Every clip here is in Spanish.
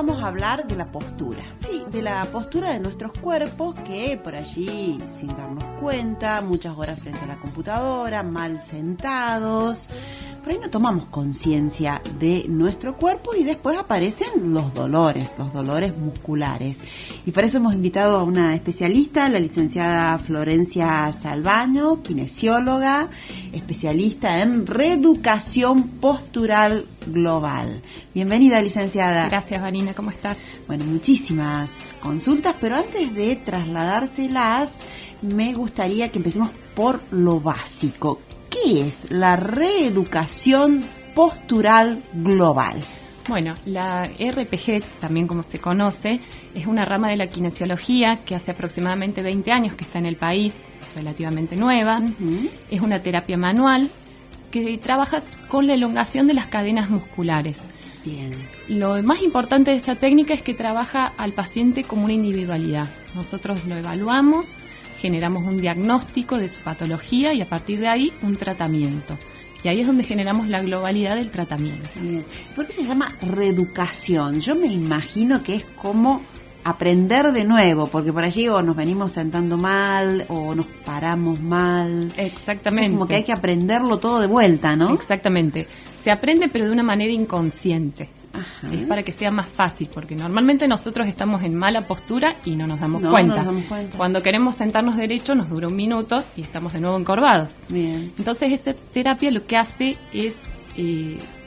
vamos a hablar de la postura. Sí, de la postura de nuestros cuerpos que por allí, sin darnos cuenta, muchas horas frente a la computadora, mal sentados, por ahí no tomamos conciencia de nuestro cuerpo y después aparecen los dolores musculares. Y para eso hemos invitado a una especialista, la licenciada Florencia Salvaño, kinesióloga, especialista en reeducación postural global. Bienvenida, licenciada. Gracias, Vanina, ¿cómo estás? Bueno, muchísimas consultas, pero antes de trasladárselas, me gustaría que empecemos por lo básico. ¿Qué es la reeducación postural global? Bueno, la RPG, también como se conoce, es una rama de la kinesiología que hace aproximadamente 20 años que está en el país, relativamente nueva. Uh-huh. Es una terapia manual que trabaja con la elongación de las cadenas musculares. Bien. Lo más importante de esta técnica es que trabaja al paciente como una individualidad. Nosotros lo evaluamos, generamos un diagnóstico de su patología y a partir de ahí un tratamiento. Y ahí es donde generamos la globalidad del tratamiento. Bien. ¿Por qué se llama reeducación? Yo me imagino que es como aprender de nuevo, porque por allí o nos venimos sentando mal o nos paramos mal. Exactamente. Es como que hay que aprenderlo todo de vuelta, ¿no? Exactamente. Se aprende pero de una manera inconsciente. Ajá. Es para que sea más fácil, porque normalmente nosotros estamos en mala postura y no nos damos cuenta. No nos damos cuenta. Cuando queremos sentarnos derecho nos dura un minuto y estamos de nuevo encorvados. Bien. Entonces esta terapia lo que hace es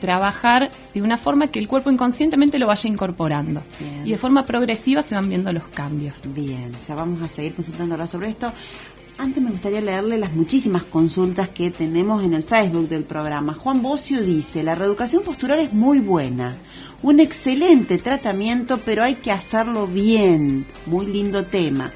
trabajar de una forma que el cuerpo inconscientemente lo vaya incorporando. Bien. Y de forma progresiva se van viendo los cambios. Bien, ya vamos a seguir consultándola sobre esto. Antes me gustaría leerle las muchísimas consultas que tenemos en el Facebook del programa. Juan Bocio dice: la reeducación postural es muy buena, un excelente tratamiento, pero hay que hacerlo bien. Muy lindo tema.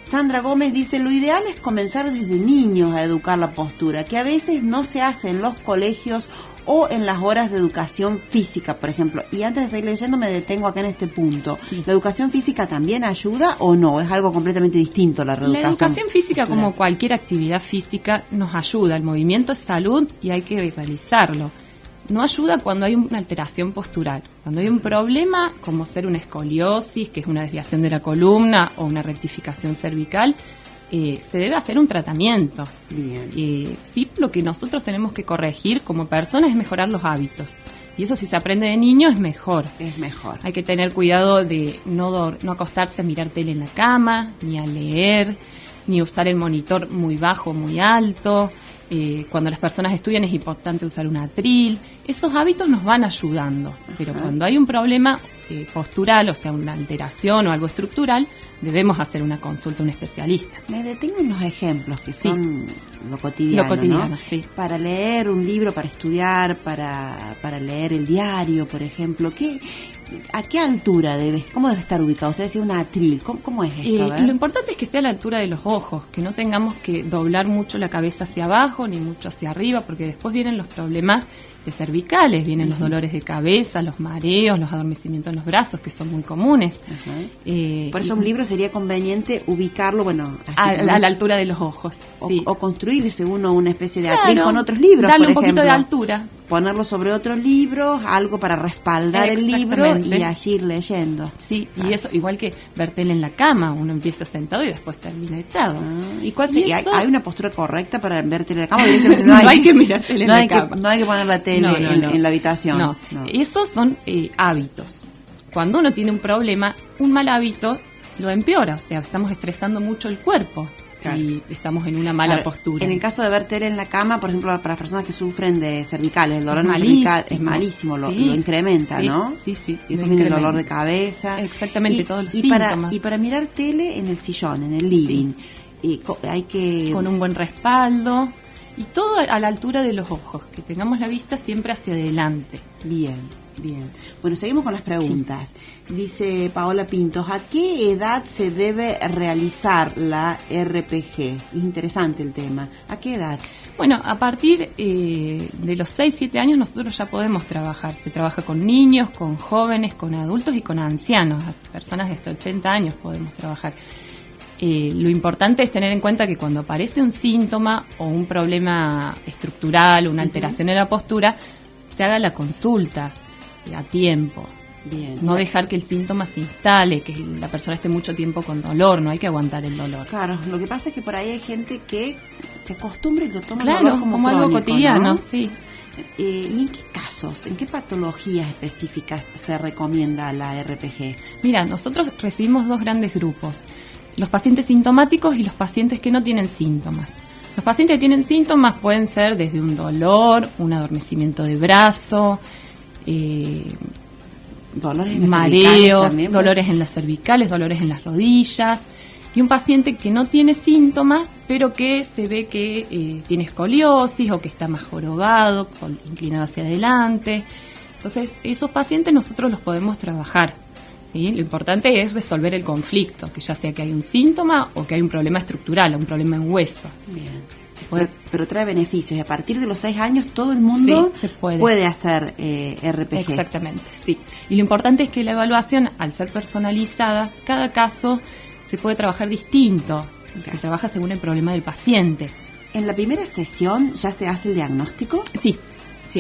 Sandra Gómez dice: lo ideal es comenzar desde niños a educar la postura, que a veces no se hace en los colegios o en las horas de educación física, por ejemplo. Y antes de seguir leyendo me detengo acá en este punto. Sí. ¿La educación física también ayuda o no? ¿Es algo completamente distinto la reeducación? La educación física, como cualquier actividad física, nos ayuda. El movimiento es salud y hay que realizarlo. No ayuda cuando hay una alteración postural. Cuando hay un problema, como ser una escoliosis, que es una desviación de la columna, o una rectificación cervical, se debe hacer un tratamiento. Bien. Sí, lo que nosotros tenemos que corregir como personas es mejorar los hábitos. Y eso, si se aprende de niño, es mejor. Es mejor. Hay que tener cuidado de no acostarse a mirar tele en la cama, ni a leer, ni usar el monitor muy bajo, muy alto. Cuando las personas estudian es importante usar un atril. Esos hábitos nos van ayudando. Ajá. Pero cuando hay un problema postural, o sea, una alteración o algo estructural, debemos hacer una consulta a un especialista. Me detengo en los ejemplos que son lo cotidiano, ¿no? Sí. Para leer un libro, para estudiar, para leer el diario, por ejemplo, ¿a qué altura cómo debe estar ubicado? Usted decía un atril, ¿cómo es esto? Lo importante es que esté a la altura de los ojos, que no tengamos que doblar mucho la cabeza hacia abajo ni mucho hacia arriba, porque después vienen los problemas de cervicales, vienen los dolores de cabeza, los mareos, los adormecimientos en los brazos, que son muy comunes. Por eso un libro sería conveniente ubicarlo, a la altura de los ojos. Sí. O construirse uno una especie de atril con otros libros, darle por un poquito ejemplo. de altura. Ponerlo sobre otros libros, algo para respaldar el libro y allí ir leyendo. Sí, y eso, igual que ver tele en la cama, uno empieza sentado y después termina echado. ¿Y cuál sería? ¿Hay una postura correcta para ver tele en la cama? No hay que mirar tele en la cama. No hay que poner la tele en la habitación. No, esos son hábitos. Cuando uno tiene un problema, un mal hábito lo empeora, o sea, estamos estresando mucho el cuerpo. Si estamos en una mala postura. En el caso de ver tele en la cama, por ejemplo, para las personas que sufren de cervicales, el dolor cervical es malísimo, lo incrementa, ¿no? Sí. Y después viene el dolor de cabeza. Exactamente, todos los síntomas. Y para mirar tele en el sillón, en el living, hay que... Con un buen respaldo y todo a la altura de los ojos, que tengamos la vista siempre hacia adelante. Bien. Bueno, seguimos con las preguntas. Sí. Dice Paola Pintos: ¿a qué edad se debe realizar la RPG? Es interesante el tema. ¿A qué edad? Bueno, a partir de los 6-7 años nosotros ya podemos trabajar. Se trabaja con niños, con jóvenes, con adultos y con ancianos. A personas de hasta 80 años podemos trabajar. Lo importante es tener en cuenta que cuando aparece un síntoma o un problema estructural, una alteración en la postura, se haga la consulta a tiempo. Bien. No dejar que el síntoma se instale, que la persona esté mucho tiempo con dolor, no hay que aguantar el dolor. Claro, lo que pasa es que por ahí hay gente que se acostumbra y lo toma Claro, el dolor como algo crónico, cotidiano, ¿no? sí. ¿Y en qué casos, en qué patologías específicas se recomienda la RPG? Mira, nosotros recibimos 2 grandes grupos, los pacientes sintomáticos y los pacientes que no tienen síntomas. Los pacientes que tienen síntomas pueden ser desde un dolor, un adormecimiento de brazo, Dolores en las mareos, cervicales también, pues. dolores en las cervicales, dolores en las rodillas. Y un paciente que no tiene síntomas, pero que se ve que tiene escoliosis o que está más jorobado, inclinado hacia adelante. Entonces, esos pacientes nosotros los podemos trabajar, ¿sí? Lo importante es resolver el conflicto, que ya sea que hay un síntoma o que hay un problema estructural, o un problema en hueso. Bien. Pero trae beneficios. Y a partir de los 6 años todo el mundo Sí, se puede hacer RPG. Exactamente, sí. Y lo importante es que la evaluación, al ser personalizada, cada caso se puede trabajar distinto. Y se trabaja según el problema del paciente. ¿En la primera sesión ya se hace el diagnóstico? Sí,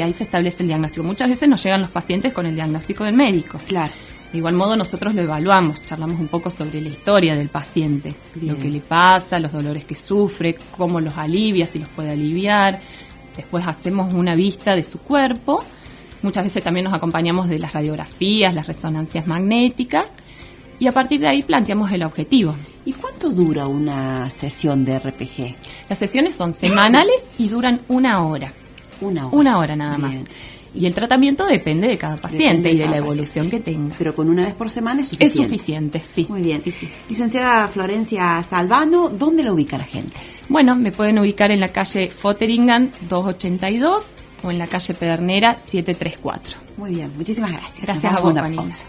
ahí se establece el diagnóstico. Muchas veces nos llegan los pacientes con el diagnóstico del médico. Claro. De igual modo nosotros lo evaluamos, charlamos un poco sobre la historia del paciente, Bien. lo que le pasa, los dolores que sufre, cómo los alivia, si los puede aliviar. Después hacemos una vista de su cuerpo. Muchas veces también nos acompañamos de las radiografías, las resonancias magnéticas, y a partir de ahí planteamos el objetivo. ¿Y cuánto dura una sesión de RPG? Las sesiones son semanales y duran 1 hora. 1 hora. 1 hora nada más. Bien. Y el tratamiento depende de cada paciente Depende de y de cada la evolución que tenga. Pero con una vez por semana es suficiente. Es suficiente, sí. Muy bien. Sí, sí. Licenciada Florencia Salvano, ¿dónde la ubica la gente? Bueno, me pueden ubicar en la calle Fotheringham 282 o en la calle Pedernera 734. Muy bien, muchísimas gracias. Gracias Nos a vamos vos, una Vanina. pausa.